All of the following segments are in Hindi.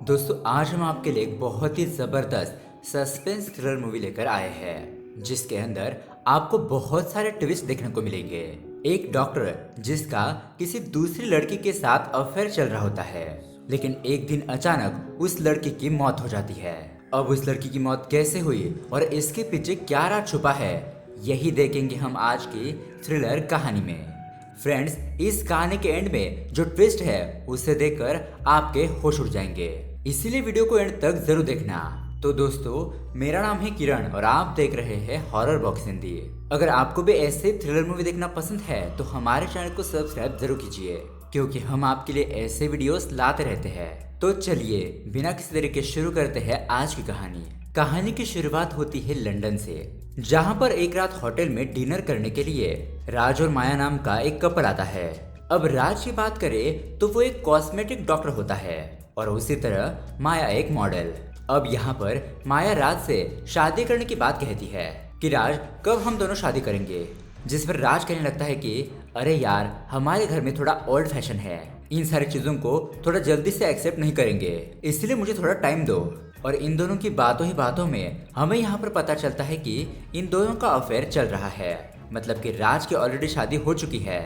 दोस्तों आज हम आपके लिए एक बहुत ही ज़बरदस्त सस्पेंस थ्रिलर मूवी लेकर आए हैं जिसके अंदर आपको बहुत सारे ट्विस्ट देखने को मिलेंगे। एक डॉक्टर जिसका किसी दूसरी लड़की के साथ अफेयर चल रहा होता है, लेकिन एक दिन अचानक उस लड़की की मौत हो जाती है। अब उस लड़की की मौत कैसे हुई और इसके पीछे क्या राज छुपा है, यही देखेंगे हम आज की थ्रिलर कहानी में। फ्रेंड्स, इस कहानी के एंड में जो ट्विस्ट है उसे देखकर आपके होश उड़ जाएंगे, इसीलिए वीडियो को एंड तक जरूर देखना। तो दोस्तों, मेरा नाम है किरण और आप देख रहे हैं हॉरर बॉक्स हिंदी। अगर आपको भी ऐसे थ्रिलर मूवी देखना पसंद है तो हमारे चैनल को सब्सक्राइब जरूर कीजिए, क्योंकि हम आपके लिए ऐसे वीडियोस लाते रहते हैं। तो चलिए बिना किसी देरी के शुरू करते हैं आज की कहानी। कहानी की शुरुआत होती है लंदन से, जहां पर एक रात होटल में डिनर करने के लिए राज और माया नाम का एक कपल आता है। अब राज की बात करें तो वो एक कॉस्मेटिक डॉक्टर होता है और उसी तरह माया एक मॉडल। अब यहाँ पर माया राज से शादी करने की बात कहती है कि राज कब हम दोनों शादी करेंगे, जिस पर राज कहने लगता है कि अरे यार, हमारे घर में थोड़ा ओल्ड फैशन है, इन सारी चीजों को थोड़ा जल्दी से एक्सेप्ट नहीं करेंगे, इसलिए मुझे थोड़ा टाइम दो। और इन दोनों की बातों ही बातों में हमें यहाँ पर पता चलता है कि इन दोनों का अफेयर चल रहा है, मतलब कि राज की ऑलरेडी शादी हो चुकी है।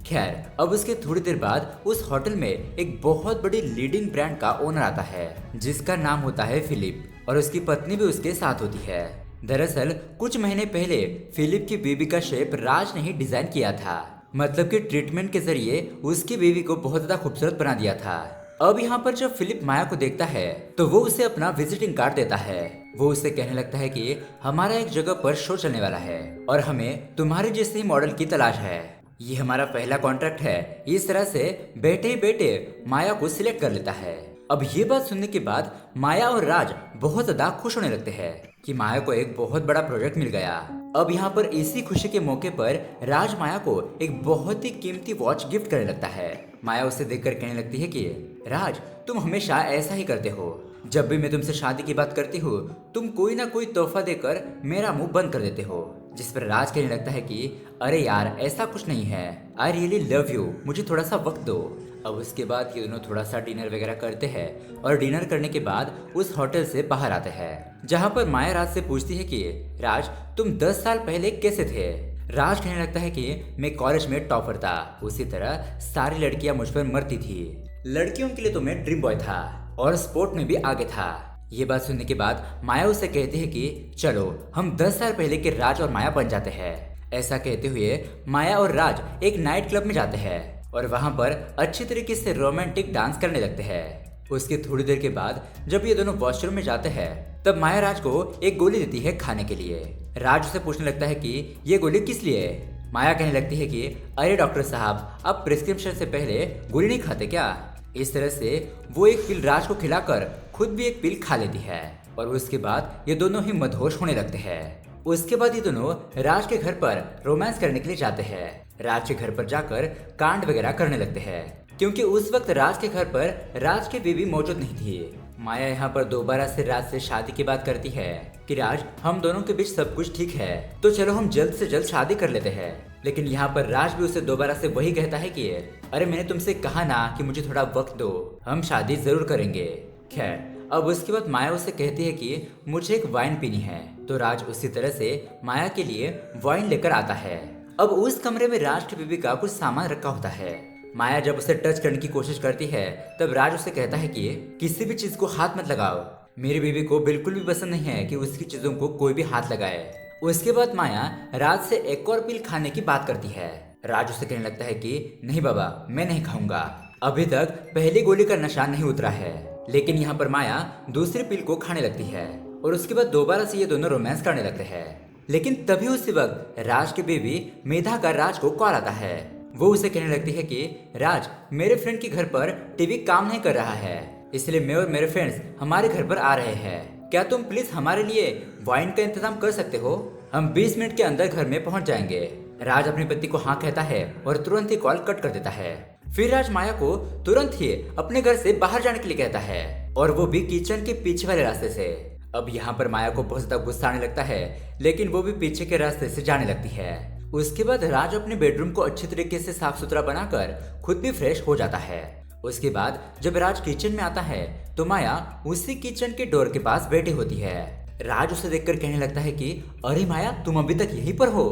खैर, अब उसके थोड़ी देर बाद उस होटल में एक बहुत बड़ी लीडिंग ब्रांड का ओनर आता है जिसका नाम होता है फिलिप, और उसकी पत्नी भी उसके साथ होती है। दरअसल कुछ महीने पहले फिलिप की बीवी का शेप राज ने ही डिजाइन किया था, मतलब कि ट्रीटमेंट के जरिए उसकी बीवी को बहुत ज्यादा खूबसूरत बना दिया था। अब यहाँ पर जब फिलिप माया को देखता है तो वो उसे अपना विजिटिंग कार्ड देता है। वो उसे कहने लगता है कि हमारा एक जगह पर शो चलने वाला है और हमें तुम्हारे जैसे ही मॉडल की तलाश है, ये हमारा पहला कॉन्ट्रैक्ट है। इस तरह से बैठे ही बैठे माया को सिलेक्ट कर लेता है। अब ये बात सुनने के बाद माया और राज बहुत ज्यादा खुश होने लगते हैं कि माया को एक बहुत बड़ा प्रोजेक्ट मिल गया। अब यहाँ पर इसी खुशी के मौके पर राज माया को एक बहुत ही कीमती वॉच गिफ्ट करने लगता है। माया उसे देखकर कहने लगती है कि राज, तुम हमेशा ऐसा ही करते हो, जब भी मैं तुमसे शादी की बात करती हूँ तुम कोई ना कोई तोहफा देकर मेरा मुंह बंद कर देते हो। जिस पर राज कहने लगता है कि अरे यार, ऐसा कुछ नहीं है, आई रियली लव यू, मुझे थोड़ा सा वक्त दो। अब उसके बाद ये दोनों थोड़ा सा डिनर वगैरह करते हैं और डिनर करने के बाद उस होटल से बाहर आते हैं, जहाँ पर माया राज से पूछती है कि राज, तुम 10 साल पहले कैसे थे। राज कहने लगता है कि मैं कॉलेज में टॉपर था, उसी तरह सारी लड़कियां मुझ पर मरती थी, लड़कियों के लिए तो मैं ड्रीम बॉय था और स्पोर्ट में भी आगे था। ये बात सुनने के बाद माया उससे कहती है कि चलो हम 10 साल पहले के राज और माया बन जाते हैं। ऐसा कहते हुए माया और राज एक नाइट क्लब में जाते हैं और वहां पर अच्छी तरीके से रोमांटिक डांस करने लगते हैं। उसके थोड़ी देर के बाद जब ये दोनों वॉशरूम में जाते हैं तब माया राज को एक गोली देती है खाने के लिए। राज उसे पूछने लगता है कि ये गोली किस लिए है। माया कहने लगती है कि अरे डॉक्टर साहब, आप प्रिस्क्रिप्शन से पहले गोली नहीं खाते क्या। इस तरह से वो एक पिल राज को खिलाकर खुद भी एक पिल खा लेती है और उसके बाद ये दोनों ही मदहोश होने लगते हैं। उसके बाद ये दोनों राज के घर पर रोमांस करने के लिए जाते हैं। राज के घर पर जाकर कांड वगैरह करने लगते हैं, क्योंकि उस वक्त राज के घर पर राज की बीवी मौजूद नहीं थी। माया यहाँ पर दोबारा से राज से शादी की बात करती है कि राज, हम दोनों के बीच सब कुछ ठीक है, तो चलो हम जल्द से जल्द शादी कर लेते हैं। लेकिन यहाँ पर राज भी उसे दोबारा से वही कहता है कि अरे मैंने तुमसे कहा ना कि मुझे थोड़ा वक्त दो, हम शादी जरूर करेंगे। खैर, अब उसके बाद माया उसे कहती है कि मुझे एक वाइन पीनी है, तो राज उसी तरह से माया के लिए वाइन लेकर आता है। अब उस कमरे में राज की बीवी का कुछ सामान रखा होता है। माया जब उसे टच करने की कोशिश करती है तब राज उसे कहता है कि किसी भी चीज को हाथ मत लगाओ, मेरी बीवी को बिल्कुल भी पसंद नहीं है कि उसकी चीजों को कोई भी हाथ लगाए। उसके बाद माया राज से एक और पिल खाने की बात करती है। राज उसे कहने लगता है कि नहीं बाबा, मैं नहीं खाऊंगा, अभी तक पहली गोली का नशा नहीं उतरा है। लेकिन यहाँ पर माया दूसरी पिल को खाने लगती है और उसके बाद दोबारा से ये दोनों रोमांस करने लगते हैं। लेकिन तभी उसी वक्त राज की बीवी मेधा का राज को कॉल आता है। वो उसे कहने लगती है कि राज, मेरे फ्रेंड के घर पर टीवी काम नहीं कर रहा है, इसलिए मैं और मेरे फ्रेंड्स हमारे घर पर आ रहे हैं, क्या तुम प्लीज हमारे लिए वाइन का इंतजाम कर सकते हो, हम 20 मिनट के अंदर घर में पहुंच जाएंगे। राज अपने पति को हाँ कहता है और तुरंत ही कॉल कट कर देता है। फिर राज माया को तुरंत ही अपने घर से बाहर जाने के लिए कहता है, और वो भी किचन के पीछे वाले रास्ते से। अब यहाँ पर माया को बहुत ज्यादा गुस्सा आने लगता है, लेकिन वो भी पीछे के रास्ते से जाने लगती है। उसके बाद राज अपने बेडरूम को अच्छी तरीके से साफ सुथरा बनाकर खुद भी फ्रेश हो जाता है उसके बाद जब राज किचन में आता है तो माया उसी किचन के डोर के पास बैठी होती है। राज उसे देखकर कहने लगता है कि अरे माया, तुम अभी तक यहीं पर हो,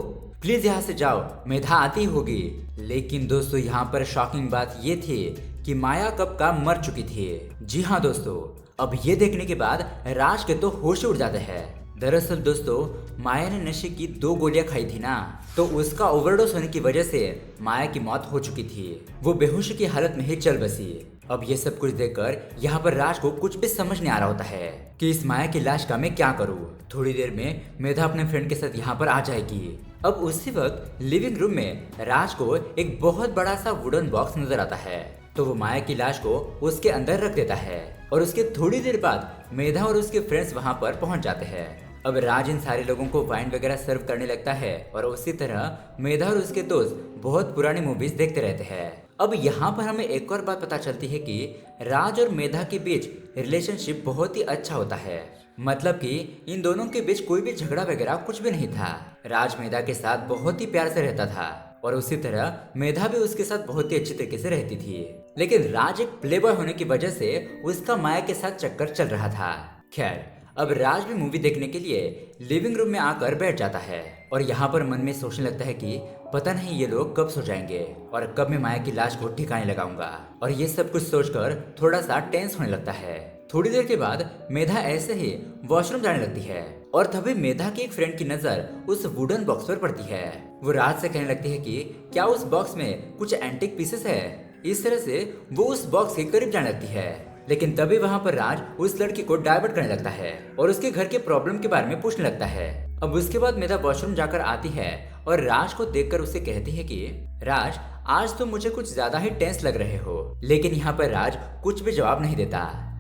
प्लीज यहाँ से जाओ, मेधा आती होगी। लेकिन दोस्तों यहाँ पर शॉकिंग बात ये थी कि माया कब का मर चुकी थी। जी हाँ दोस्तों, अब ये देखने के बाद राज के तो होश उड़ जाते हैं। दरअसल दोस्तों माया ने नशे की 2 गोलियां खाई थी ना, तो उसका ओवरडोज होने की वजह से माया की मौत हो चुकी थी। वो बेहोशी की हालत में ही चल बसी। अब ये सब कुछ देखकर यहाँ पर राज को कुछ भी समझ नहीं आ रहा होता है कि इस माया की लाश का मैं क्या करूँ। थोड़ी देर में मेधा अपने फ्रेंड के साथ यहाँ पर आ जाएगी। अब उसी वक्त लिविंग रूम में राज को एक बहुत बड़ा सा वुडन बॉक्स नजर आता है, तो वो माया की लाश को उसके अंदर रख देता है और उसके थोड़ी देर बाद मेधा और उसके फ्रेंड्स वहां पर पहुंच जाते हैं। अब राज इन सारे लोगों को वाइन वगैरह सर्व करने लगता है और उसी तरह मेधा और उसके दोस्त बहुत पुरानी मूवीज देखते रहते हैं। अब यहाँ पर हमें एक और बात पता चलती है कि राज और मेधा के बीच रिलेशनशिप बहुत ही अच्छा होता है। मतलब कि इन दोनों के बीच कोई भी झगड़ा वगैरह कुछ भी नहीं था। राज मेधा के साथ बहुत ही प्यार से रहता था और उसी तरह मेधा भी उसके साथ बहुत ही अच्छी तरीके से रहती थी। लेकिन राज एक प्लेबॉय होने की वजह से उसका माया के साथ चक्कर चल रहा था। खैर, अब राज भी मूवी देखने के लिए लिविंग रूम में आकर बैठ जाता है और यहाँ पर मन में सोचने लगता है कि पता नहीं ये लोग कब सो जाएंगे और कब मैं माया की लाश को ठिकाने लगाऊंगा। और ये सब कुछ सोचकर थोड़ा सा टेंस होने लगता है। थोड़ी देर के बाद मेधा ऐसे ही वॉशरूम जाने लगती है और तभी मेधा की एक फ्रेंड की नजर उस वुडन बॉक्स पर पड़ती है। वो राज से कहने लगती है कि क्या उस बॉक्स में कुछ एंटीक पीसेस है। इस तरह से वो उस बॉक्स के करीब जाने लगती है, लेकिन तभी वहां पर राज उस लड़की को डाइवर्ट करने लगता है और उसके घर के प्रॉब्लम के बारे में पूछने लगता है। अब उसके बाद मेधा वॉशरूम जाकर आती है और राज को देखकर उसे कहती है कि राज, आज तुम मुझे कुछ ज्यादा ही टेंस लग रहे हो। लेकिन यहाँ पर राज कुछ भी जवाब नहीं देता।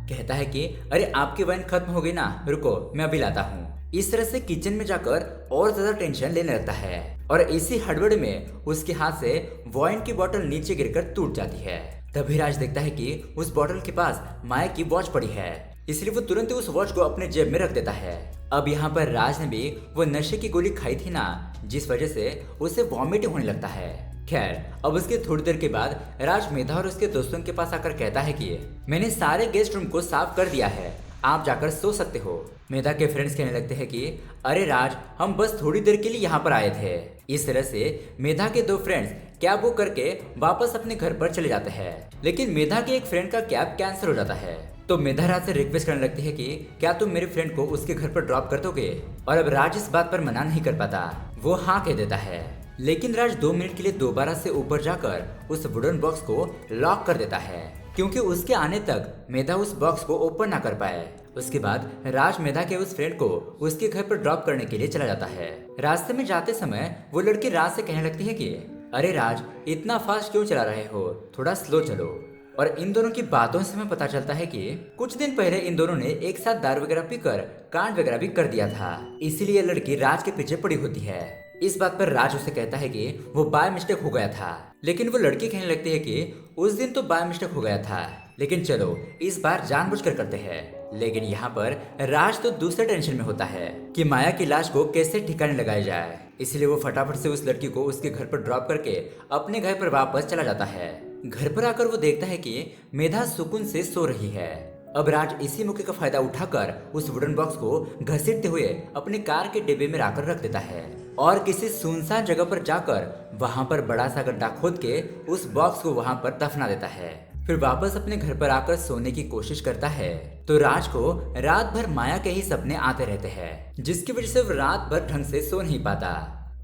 कहता है कि अरे आपकी वाइन खत्म हो गई ना, रुको मैं अभी लाता हूँ। इस तरह से किचन में जाकर और ज्यादा टेंशन लेने लगता है और इसी हड़बड़ी में उसके हाथ से वाइन की बोतल नीचे गिरकर टूट जाती है। तभी राज देखता है कि उस बोतल के पास माया की वॉच पड़ी है, इसलिए वो तुरंत ही उस वॉच को अपने जेब में रख देता है। अब यहाँ पर राज ने भी वो नशे की गोली खाई थी ना, जिस वजह से उसे वॉमिटिंग होने लगता है। खैर, अब उसके थोड़ी देर के बाद राज मेधा और उसके दोस्तों के पास आकर कहता है कि मैंने सारे गेस्ट रूम को साफ कर दिया है, आप जाकर सो सकते हो। मेधा के फ्रेंड्स कहने लगते हैं कि अरे राज, हम बस थोड़ी देर के लिए यहाँ पर आए थे। इस तरह से मेधा के 2 फ्रेंड्स कैब बुक करके वापस अपने घर पर चले जाते हैं। लेकिन मेधा के एक फ्रेंड का कैब कैंसिल हो जाता है, तो मेधा राज से रिक्वेस्ट करने लगती है कि क्या तुम मेरे फ्रेंड को उसके घर पर ड्रॉप कर दोगे। और अब राज इस बात पर मना नहीं कर पाता, वो हाँ कह देता है। लेकिन राज 2 मिनट के लिए दोबारा से ऊपर जाकर उस वुडन बॉक्स को लॉक कर देता है, क्योंकि उसके आने तक मेधा उस बॉक्स को ओपन ना कर पाए। उसके बाद राज मेधा के उस फ्रेंड को उसके घर पर ड्रॉप करने के लिए चला जाता है। रास्ते में जाते समय वो लड़की राज से कहने लगती है कि अरे राज, इतना फास्ट क्यों चला रहे हो, थोड़ा स्लो चलो। और इन दोनों की बातों से हमें पता चलता है कि कुछ दिन पहले इन दोनों ने एक साथ दारू वगैरह पीकर कांड वगैरह भी कर दिया था, इसीलिए लड़की राज के पीछे पड़ी होती है। इस बात पर राज उसे कहता है कि वो बाय मिस्टेक हो गया था, लेकिन वो लड़की कहने लगती है कि उस दिन तो बाय मिस्टेक हो गया था, लेकिन चलो इस बार जानबूझकर करते हैं। लेकिन यहाँ पर राज तो दूसरे टेंशन में होता है कि माया की लाश को कैसे ठिकाने लगाया जाए, इसलिए वो फटाफट से उस लड़की को उसके घर पर ड्रॉप करके अपने घर पर वापस चला जाता है। घर पर आकर वो देखता है कि मेधा सुकून से सो रही है। अब राज इसी मौके का फायदा उठाकर उस वुडन बॉक्स को घसीटते हुए अपने कार के डिब्बे में लाकर रख देता है और किसी सुनसान जगह पर जाकर वहां पर बड़ा सा गड्ढा खोद के उस बॉक्स को वहां पर दफना देता है। फिर वापस अपने घर पर आकर सोने की कोशिश करता है, तो राज को रात भर माया के ही सपने आते रहते हैं, जिसकी वजह से वो रात भर ढंग से सो नहीं पाता।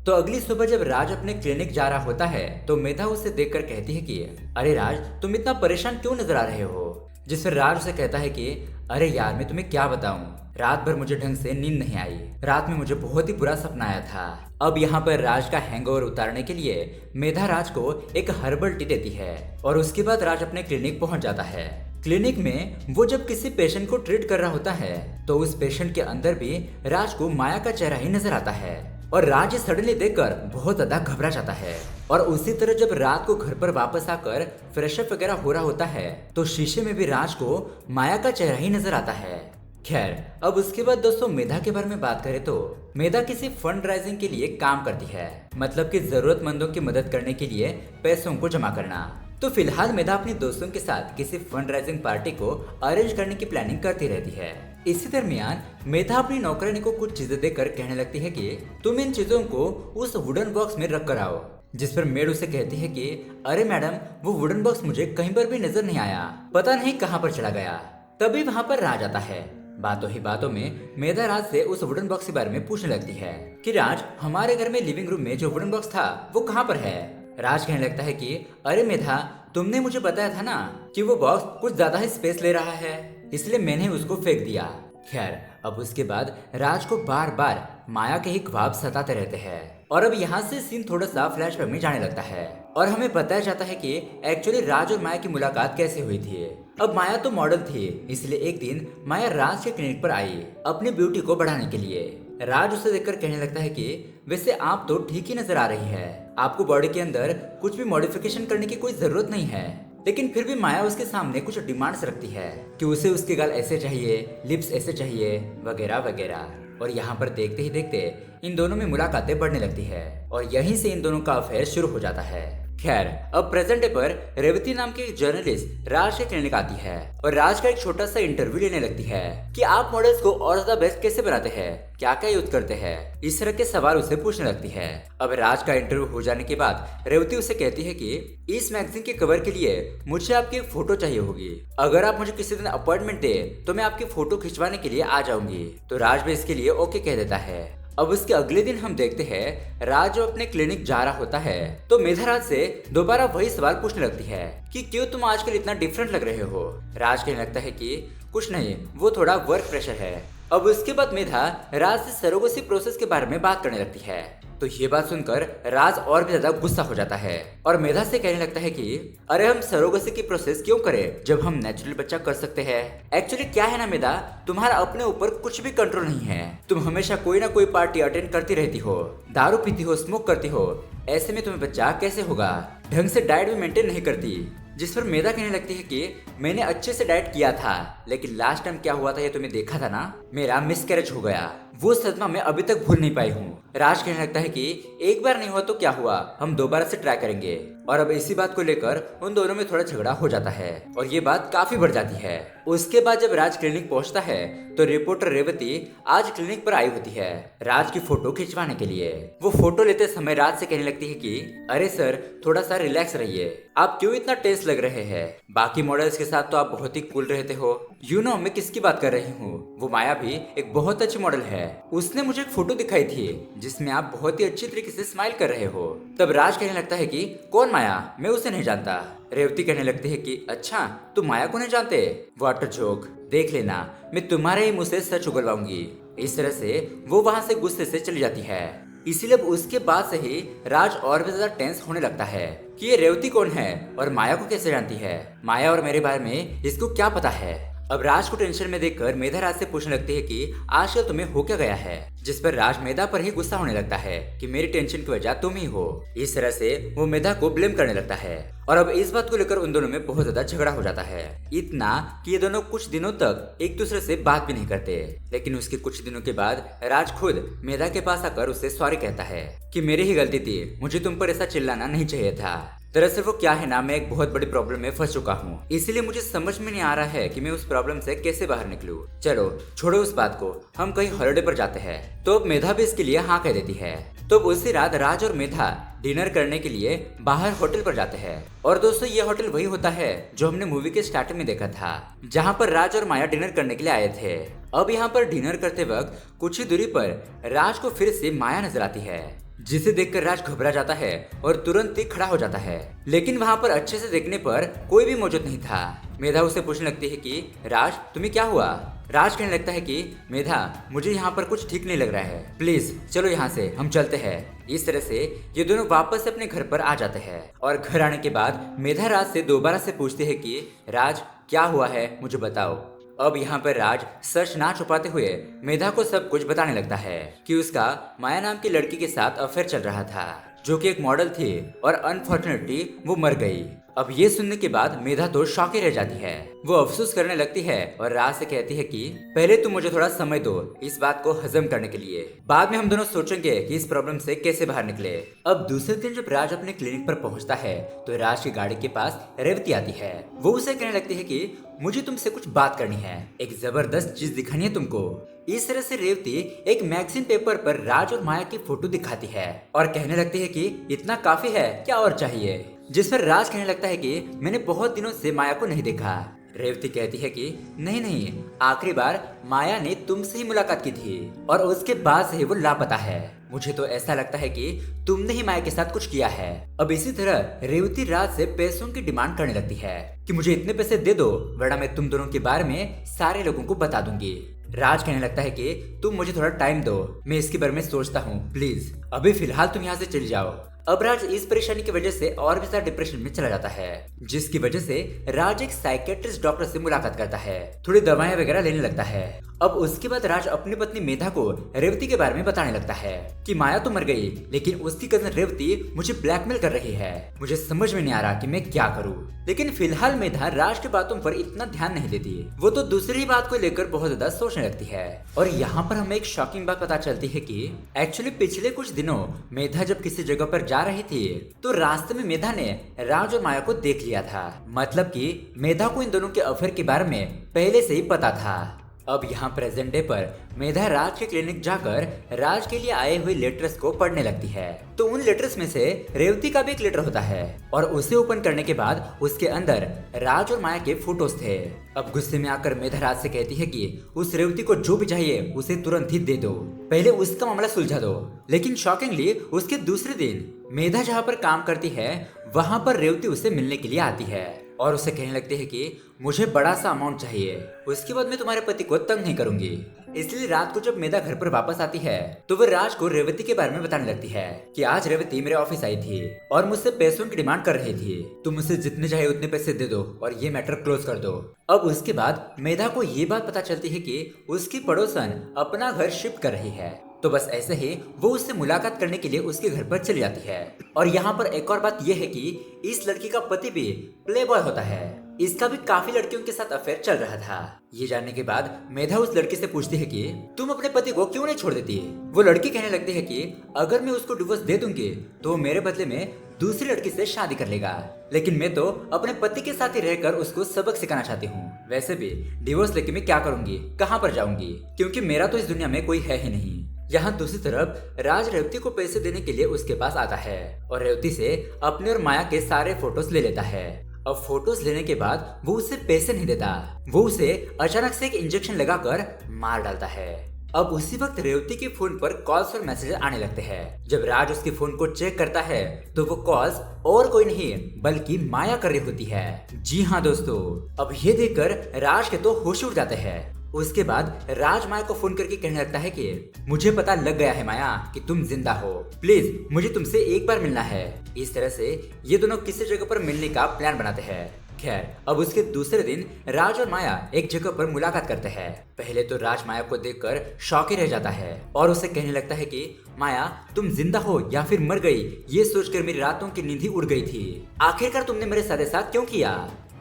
तो अगली सुबह जब राज अपने क्लिनिक जा रहा होता है, तो मेधा उसे देखकर कहती है कि अरे राज, तुम इतना परेशान क्यों नजर आ रहे हो। जिस पर राज उसे कहता है कि अरे यार, मैं तुम्हें क्या बताऊं, रात भर मुझे ढंग से नींद नहीं आई, रात में मुझे बहुत ही बुरा सपना आया था। अब यहाँ पर राज का हैंगओवर उतारने के लिए मेधा राज को एक हर्बल टी देती है और उसके बाद राज अपने क्लिनिक पहुंच जाता है। क्लिनिक में वो जब किसी पेशेंट को ट्रीट कर रहा होता है, तो उस पेशेंट के अंदर भी राज को माया का चेहरा ही नजर आता है और राज सडनली देखकर बहुत ज्यादा घबरा जाता है। और उसी तरह जब रात को घर पर वापस आकर फ्रेशअप वगैरह हो रहा होता है, तो शीशे में भी राज को माया का चेहरा ही नजर आता है। खैर, अब उसके बाद दोस्तों मेधा के बारे में बात करें तो मेधा किसी फंड राइजिंग के लिए काम करती है, मतलब कि जरूरतमंदों की मदद करने के लिए पैसों को जमा करना। तो फिलहाल मेधा अपनी दोस्तों के साथ किसी फंड राइजिंग पार्टी को अरेंज करने की प्लानिंग करती रहती है। इसी दरमियान मेधा अपनी नौकरानी को कुछ चीजें देकर कहने लगती है कि तुम इन चीजों को उस वुडन बॉक्स में रख कर आओ। जिस पर मेड उसे कहती है कि अरे मैडम, वो वुडन बॉक्स मुझे कहीं पर भी नजर नहीं आया, पता नहीं कहाँ पर चला गया। तभी वहाँ पर राज आता है। बातों ही बातों में मेधा राज से उस वुडन बॉक्स के बारे में पूछने लगती है कि राज, हमारे घर में लिविंग रूम में जो वुडन बॉक्स था वो कहाँ पर है। राज कहने लगता है कि अरे मेधा, तुमने मुझे बताया था ना कि वो बॉक्स कुछ ज्यादा ही स्पेस ले रहा है, इसलिए मैंने उसको फेंक दिया। खैर, अब उसके बाद राज को बार बार माया के ही ख्वाब सताते रहते हैं और अब यहाँ से सीन थोड़ा सा फ्लैशबैक में जाने लगता है और हमें बताया जाता है कि एक्चुअली राज और माया की मुलाकात कैसे हुई थी। अब माया तो मॉडल थी, इसलिए एक दिन माया राज के क्लिनिक पर आई अपनी ब्यूटी को बढ़ाने के लिए। राज उसे देखकर कहने लगता है कि वैसे आप तो ठीक ही नजर आ रही है, आपको बॉडी के अंदर कुछ भी मॉडिफिकेशन करने की कोई जरूरत नहीं है। लेकिन फिर भी माया उसके सामने कुछ डिमांड्स रखती है कि उसे उसके गाल ऐसे चाहिए, लिप्स ऐसे चाहिए, वगैरह वगैरह। और यहाँ पर देखते ही देखते इन दोनों में मुलाकातें बढ़ने लगती है और यहीं से इन दोनों का अफेयर शुरू हो जाता है। खैर, अब प्रेजेंट डे पर रेवती नाम की एक जर्नलिस्ट राज के क्लिनिक आती है और राज का एक छोटा सा इंटरव्यू लेने लगती है कि आप मॉडल्स को और ज्यादा बेस्ट कैसे बनाते हैं, क्या क्या यूज करते हैं, इस तरह के सवाल उसे पूछने लगती है। अब राज का इंटरव्यू हो जाने के बाद रेवती उसे कहती है कि इस मैगजीन के कवर के लिए मुझे आपकी एक फोटो चाहिए होगी, अगर आप मुझे किसी दिन अपॉइंटमेंट दे तो मैं आपकी फोटो खिंचवाने के लिए आ जाऊंगी। तो राज भी इसके लिए ओके कह देता है। अब उसके अगले दिन हम देखते हैं राज जब अपने क्लिनिक जा रहा होता है तो मेधा राज से दोबारा वही सवाल पूछने लगती है कि क्यों तुम आजकल इतना डिफरेंट लग रहे हो। राज कहने लगता है कि कुछ नहीं, वो थोड़ा वर्क प्रेशर है। अब उसके बाद मेधा राज से सरोगेसी प्रोसेस के बारे में बात करने लगती है। तो ये बात सुनकर राज और भी ज्यादा गुस्सा हो जाता है और मेधा से कहने लगता है कि अरे हम सरोगेसी की प्रोसेस क्यों करें जब हम नेचुरल बच्चा कर सकते हैं। एक्चुअली क्या है ना मेधा, तुम्हारा अपने ऊपर कुछ भी कंट्रोल नहीं है। तुम हमेशा कोई ना कोई पार्टी अटेंड करती रहती हो, दारू पीती हो, स्मोक करती हो, ऐसे में तुम्हें बच्चा कैसे होगा। ढंग से डाइट भी मेंटेन नहीं करती। जिस पर मेधा कहने लगती है कि मैंने अच्छे से डाइट किया था, लेकिन लास्ट टाइम क्या हुआ था ये तुम्हें देखा था ना, मेरा मिसकैरेज हो गया, वो सदमा मैं अभी तक भूल नहीं पाई हूँ। राज कहने लगता है कि एक बार नहीं हुआ तो क्या हुआ, हम दोबारा से ट्राई करेंगे। और अब इसी बात को लेकर उन दोनों में थोड़ा झगड़ा हो जाता है और ये बात काफी बढ़ जाती है। उसके बाद जब राज क्लिनिक पहुंचता है तो रिपोर्टर रेवती आज क्लिनिक पर आई होती है राज की फोटो खिंचवाने के लिए। वो फोटो लेते समय राज से कहने लगती है कि अरे सर, थोड़ा सा रिलैक्स रहिए, आप क्यों इतना टेंस लग रहे हैं, बाकी मॉडल्स के साथ तो आप बहुत ही कूल रहते हो। यू नो मैं किसकी बात कर रही हूँ, वो माया भी एक बहुत अच्छी मॉडल है, उसने मुझे एक फोटो दिखाई थी जिसमें आप बहुत ही अच्छी तरीके से स्माइल कर रहे हो। तब राज कहने लगता है कि कौन माया, मैं उसे नहीं जानता। रेवती कहने लगती है कि अच्छा, तुम माया को नहीं जानते, वाटर जोक, देख लेना मैं तुम्हारे ही मुंह से सच उगलवाऊंगी। इस तरह से वो वहां से गुस्से से चली जाती है। इसीलिए अब उसके बाद से ही राज और भी ज्यादा टेंस होने लगता है कि ये रेवती कौन है और माया को कैसे जानती है, माया और मेरे बारे में इसको क्या पता है। अब राज को टेंशन में देखकर मेधा राज से पूछने लगती है कि आजकल तुम्हें हो क्या गया है, जिस पर राज मेधा पर ही गुस्सा होने लगता है कि मेरी टेंशन की वजह तुम ही हो। इस तरह से वो मेधा को ब्लेम करने लगता है और अब इस बात को लेकर उन दोनों में बहुत ज्यादा झगड़ा हो जाता है, इतना कि ये दोनों कुछ दिनों तक एक दूसरे से बात भी नहीं करते। लेकिन उसके कुछ दिनों के बाद राज खुद मेधा के पास आकर उससे सॉरी कहता है कि मेरी ही गलती थी, मुझे तुम पर ऐसा चिल्लाना नहीं चाहिए था। दरअसल वो क्या है ना, मैं एक बहुत बड़ी प्रॉब्लम में फंस चुका हूँ, इसीलिए मुझे समझ में नहीं आ रहा है कि मैं उस प्रॉब्लम से कैसे बाहर निकलूं। चलो छोड़ो उस बात को, हम कहीं हॉलिडे पर जाते हैं। तो अब मेधा भी इसके लिए हाँ कह देती है। तो उसी रात राज और मेधा डिनर करने के लिए बाहर होटल पर जाते हैं। और दोस्तों ये होटल वही होता है जो हमने मूवी के स्टार्टिंग में देखा था, जहाँ पर राज और माया डिनर करने के लिए आए थे। अब यहाँ पर डिनर करते वक्त कुछ ही दूरी पर राज को फिर से माया नजर आती है, जिसे देखकर राज घबरा जाता है और तुरंत ही खड़ा हो जाता है। लेकिन वहाँ पर अच्छे से देखने पर कोई भी मौजूद नहीं था। मेधा उसे पूछने लगती है कि राज तुम्हें क्या हुआ। राज कहने लगता है कि मेधा, मुझे यहाँ पर कुछ ठीक नहीं लग रहा है, प्लीज चलो यहाँ से हम चलते हैं। इस तरह से ये दोनों वापस अपने घर पर आ जाते हैं और घर आने के बाद मेधा राज से दोबारा से पूछती है कि राज क्या हुआ है, मुझे बताओ। अब यहाँ पर राज सच ना छुपाते हुए मेधा को सब कुछ बताने लगता है कि उसका माया नाम की लड़की के साथ अफेयर चल रहा था, जो कि एक मॉडल थी और अनफॉर्चुनेटली वो मर गई। अब ये सुनने के बाद मेधा तो शॉक ही रह जाती है। वो अफसोस करने लगती है और राज से कहती है कि पहले तुम मुझे थोड़ा समय दो इस बात को हजम करने के लिए, बाद में हम दोनों सोचेंगे कि इस प्रॉब्लम से कैसे बाहर निकले। अब दूसरे दिन जब राज अपने क्लिनिक पर पहुंचता है तो राज की गाड़ी के पास रेवती आती है। वो उसे कहने लगती है कि मुझे तुमसे कुछ बात करनी है, एक जबरदस्त चीज दिखानी है तुमको। इस तरह से रेवती एक मैगजीन पेपर पर राज और माया की फोटो दिखाती है और कहने लगती है कि इतना काफी है, क्या और चाहिए। जिस पर राज कहने लगता है कि मैंने बहुत दिनों से माया को नहीं देखा। रेवती कहती है कि नहीं नहीं, आखिरी बार माया ने तुमसे ही मुलाकात की थी और उसके बाद से ही वो लापता है। मुझे तो ऐसा लगता है कि तुमने ही माया के साथ कुछ किया है। अब इसी तरह रेवती राज से पैसों की डिमांड करने लगती है कि मुझे इतने पैसे दे दो वरना मैं तुम दोनों के बारे में सारे लोगों को बता दूंगी। राज कहने लगता है कि तुम मुझे थोड़ा टाइम दो, मैं इसके बारे में सोचता हूँ, प्लीज अभी फिलहाल तुम यहाँ से चली जाओ। अब राज इस परेशानी की वजह से और भी ज्यादा डिप्रेशन में चला जाता है, जिसकी वजह से राज एक साइकेट्रिस्ट डॉक्टर से मुलाकात करता है, थोड़ी दवाएं वगैरह लेने लगता है। अब उसके बाद राज अपनी पत्नी मेधा को रेवती के बारे में बताने लगता है कि माया तो मर गई लेकिन उसकी कजन रेवती मुझे ब्लैकमेल कर रही है, मुझे समझ में नहीं आ रहा कि मैं क्या करूं। लेकिन फिलहाल मेधा राज की बातों पर इतना ध्यान नहीं देती, वो तो दूसरी बात को लेकर बहुत ज्यादा सोचने लगती है। और यहाँ पर हमें एक शॉकिंग बात पता चलती है कि एक्चुअली पिछले कुछ दिनों मेधा जब किसी जगह पर जा रही थी तो रास्ते में मेधा ने राज और माया को देख लिया था, मतलब कि मेधा को इन दोनों के अफेयर के बारे में पहले से ही पता था। अब यहाँ प्रेजेंट डे पर मेधा राज के क्लिनिक जाकर राज के लिए आए हुए लेटर्स को पढ़ने लगती है। तो उन लेटर्स में से रेवती का भी एक लेटर होता है और उसे ओपन करने के बाद उसके अंदर राज और माया के फोटोज थे। अब गुस्से में आकर मेधा राज से कहती है कि उस रेवती को जो भी चाहिए उसे तुरंत ही दे दो, पहले उसका मामला सुलझा दो। लेकिन शॉकिंगली उसके दूसरे दिन मेधा जहाँ पर काम करती है वहाँ पर रेवती उसे मिलने के लिए आती है और उसे कहने लगती है कि मुझे बड़ा सा अमाउंट चाहिए, उसके बाद मैं तुम्हारे पति को तंग नहीं करूंगी। इसलिए रात को जब मेधा घर पर वापस आती है तो वह राज को रेवती के बारे में बताने लगती है कि आज रेवती मेरे ऑफिस आई थी और मुझसे पैसों की डिमांड कर रही थी, तुम मुझसे जितने चाहिए उतने पैसे दे दो और ये मैटर क्लोज कर दो। अब उसके बाद मेधा को ये बात पता चलती है कि उसकी पड़ोसन अपना घर शिफ्ट कर रही है। तो बस ऐसे ही वो उससे मुलाकात करने के लिए उसके घर पर चली जाती है। और यहाँ पर एक और बात यह है कि इस लड़की का पति भी प्ले बॉय होता है, इसका भी काफी लड़कियों के साथ अफेयर चल रहा था। ये जानने के बाद मेधा उस लड़की से पूछती है कि तुम अपने पति को क्यों नहीं छोड़ देती। वो लड़की कहने लगती है कि अगर मैं उसको डिवोर्स दे दूंगी तो मेरे बदले में दूसरी लड़की से शादी कर लेगा, लेकिन मैं तो अपने पति के साथ ही रहकर उसको सबक सिखाना चाहती हूँ। वैसे भी डिवोर्स लेके मैं क्या करूंगी, कहाँ पर जाऊंगी, क्योंकि मेरा तो इस दुनिया में कोई है ही नहीं। यहाँ दूसरी तरफ राज रेवती को पैसे देने के लिए उसके पास आता है और रेवती से अपने और माया के सारे फोटोज ले लेता है। अब फोटोज लेने के बाद वो उसे पैसे नहीं देता, वो उसे अचानक से एक इंजेक्शन लगाकर मार डालता है। अब उसी वक्त रेवती के फोन पर कॉल्स और मैसेज आने लगते हैं। जब राज उसके फोन को चेक करता है तो वो कॉल्स और कोई नहीं बल्कि माया कर रही होती है। जी हाँ दोस्तों, अब ये देखकर राज के तो होश उड़ जाते हैं। उसके बाद राज माया को फोन करके कहने लगता है कि मुझे पता लग गया है माया कि तुम जिंदा हो, प्लीज मुझे तुमसे एक बार मिलना है। इस तरह से ये दोनों किसी जगह पर मिलने का प्लान बनाते हैं। खैर अब उसके दूसरे दिन राज और माया एक जगह पर मुलाकात करते हैं। पहले तो राज माया को देखकर शॉक ही रह जाता है और उसे कहने लगता है कि माया तुम जिंदा हो या फिर मर गई, ये सोचकर मेरी रातों की नींद ही उड़ गई थी, आखिरकार तुमने मेरे साथ ऐसा क्यों किया।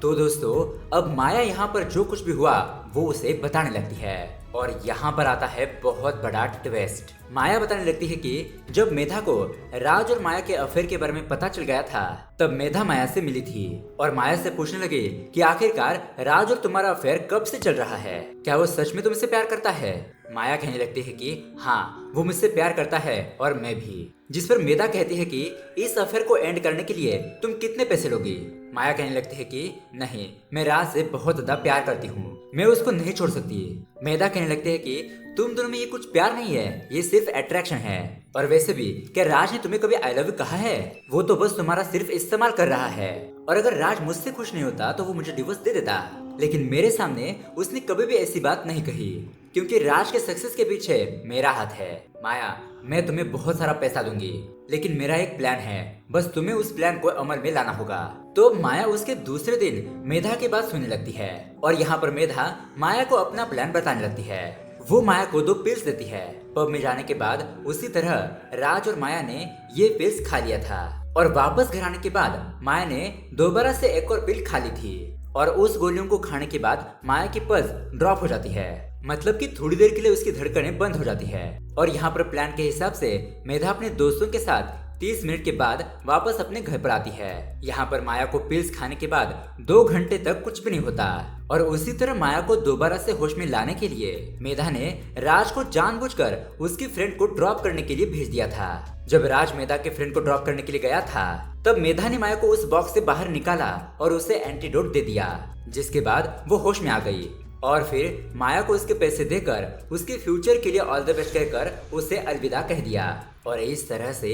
तो दोस्तों अब माया यहाँ पर जो कुछ भी हुआ वो उसे बताने लगती है और यहाँ पर आता है बहुत बड़ा ट्विस्ट। माया बताने लगती है कि जब मेधा को राज और माया के अफेयर के बारे में पता चल गया था तब मेधा माया से मिली थी और माया से पूछने लगी कि आखिरकार राज और तुम्हारा अफेयर कब से चल रहा है, क्या वो सच में तुमसे प्यार करता है। माया कहने लगती है कि हाँ वो मुझसे प्यार करता है और मैं भी। जिस पर मेधा कहती है कि इस अफेयर को एंड करने के लिए तुम कितने पैसे लोगी। माया कहने लगती है कि नहीं, मैं राज से बहुत ज्यादा प्यार करती हूँ, मैं उसको नहीं छोड़ सकती। मेधा कहने लगती है कि तुम दोनों में ये कुछ प्यार नहीं है, ये सिर्फ अट्रैक्शन है। और वैसे भी क्या राज ने तुम्हें कभी आई लव यू कहा है, वो तो बस तुम्हारा सिर्फ इस्तेमाल कर रहा है। और अगर राज मुझसे खुश नहीं होता तो वो मुझे डिवोर्स दे देता, लेकिन मेरे सामने उसने कभी भी ऐसी बात नहीं कही, क्योंकि राज के सक्सेस के पीछे मेरा हाथ है। माया मैं तुम्हें बहुत सारा पैसा दूंगी, लेकिन मेरा एक प्लान है, बस तुम्हें उस प्लान को अमल में लाना होगा। तो माया उसके दूसरे दिन मेधा की बात सुनने लगती है और यहाँ पर मेधा माया को अपना प्लान बताने लगती है। वो माया को 2 पिल्स देती है। पब में जाने के बाद उसी तरह राज और माया ने ये पिल्स खा लिया था और वापस घर आने के बाद माया ने दोबारा से एक और पिल खा ली थी और उस गोलियों को खाने के बाद माया की पल्स ड्रॉप हो जाती है। मतलब कि थोड़ी देर के लिए उसकी धड़कनें बंद हो जाती है। और यहाँ पर प्लान के हिसाब से मेधा अपने दोस्तों के साथ 30 मिनट के बाद वापस अपने घर पर आती है। यहाँ पर माया को पिल्स खाने के बाद 2 घंटे तक कुछ भी नहीं होता और उसी तरह माया को दोबारा से होश में लाने के लिए मेधा ने राज को जानबूझकर उसकी फ्रेंड को ड्रॉप करने के लिए भेज दिया था। जब राज मेधा के फ्रेंड को ड्रॉप करने के लिए गया था तब मेधा ने माया को उस बॉक्स से बाहर निकाला और उसे एंटीडोट दे दिया, जिसके बाद वो होश में आ गई और फिर माया को उसके पैसे देकर उसके फ्यूचर के लिए ऑल द बेस्ट कहकर उसे अलविदा कह दिया। और इस तरह से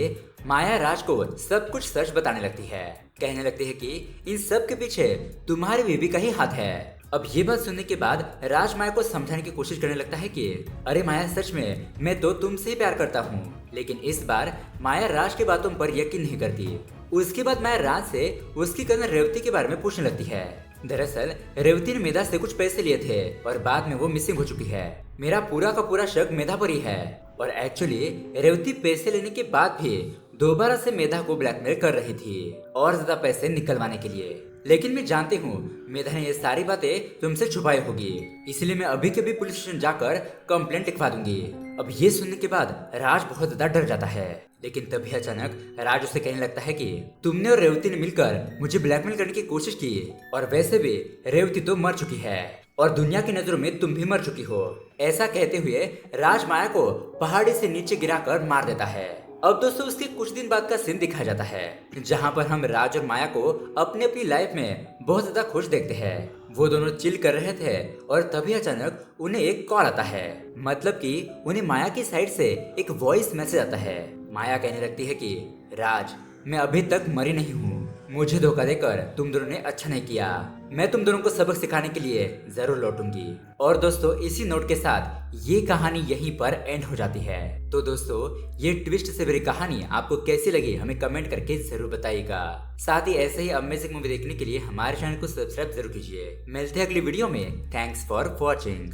माया राज को सब कुछ सच बताने लगती है। कहने लगती है कि इन सब के पीछे तुम्हारी बीवी का ही हाथ है। अब ये बात सुनने के बाद राज माया को समझाने की कोशिश करने लगता है कि अरे माया, सच में मैं तो तुमसे ही प्यार करता हूँ। लेकिन इस बार माया राज की बातों पर यकीन नहीं करती। उसके बाद माया राज से उसकी कजन रेवती के बारे में पूछने लगती है। दरअसल रेवती ने मेधा से कुछ पैसे लिए थे और बाद में वो मिसिंग हो चुकी है। मेरा पूरा का पूरा शक मेधा पर ही है और एक्चुअली रेवती पैसे लेने के बाद भी दोबारा से मेधा को ब्लैकमेल कर रही थी और ज्यादा पैसे निकलवाने के लिए। लेकिन मैं जानती हूँ मेधा ने ये सारी बातें तुमसे छुपाई होगी, इसलिए मैं अभी के भी पुलिस स्टेशन जाकर कंप्लेंट लिखवा दूंगी। अब ये सुनने के बाद राज बहुत ज्यादा डर जाता है। लेकिन तभी अचानक राज उसे कहने लगता है कि तुमने और रेवती ने मिलकर मुझे ब्लैकमेल करने की कोशिश की और वैसे भी रेवती तो मर चुकी है और दुनिया की नजरों में तुम भी मर चुकी हो। ऐसा कहते हुए राज माया को पहाड़ी से नीचे गिराकर मार देता है। अब दोस्तों उसके कुछ दिन बाद का सीन दिखाया जाता है जहाँ पर हम राज और माया को अपनी अपनी लाइफ में बहुत ज्यादा खुश देखते हैं। वो दोनों चिल कर रहे थे और तभी अचानक उन्हें एक कॉल आता है। मतलब कि उन्हें माया की साइड से एक वॉइस मैसेज आता है। माया कहने लगती है कि राज, मैं अभी तक मरी नहीं हूँ, मुझे धोखा देकर तुम दोनों ने अच्छा नहीं किया। मैं तुम दोनों को सबक सिखाने के लिए जरूर लौटूंगी। और दोस्तों इसी नोट के साथ ये कहानी यहीं पर एंड हो जाती है। तो दोस्तों ये ट्विस्ट से भरी कहानी आपको कैसी लगी हमें कमेंट करके जरूर बताइएगा। साथ ही ऐसे ही अमेजिंग मूवी देखने के लिए हमारे चैनल को सब्सक्राइब जरूर कीजिए। मिलते हैं अगली वीडियो में। Thanks for watching.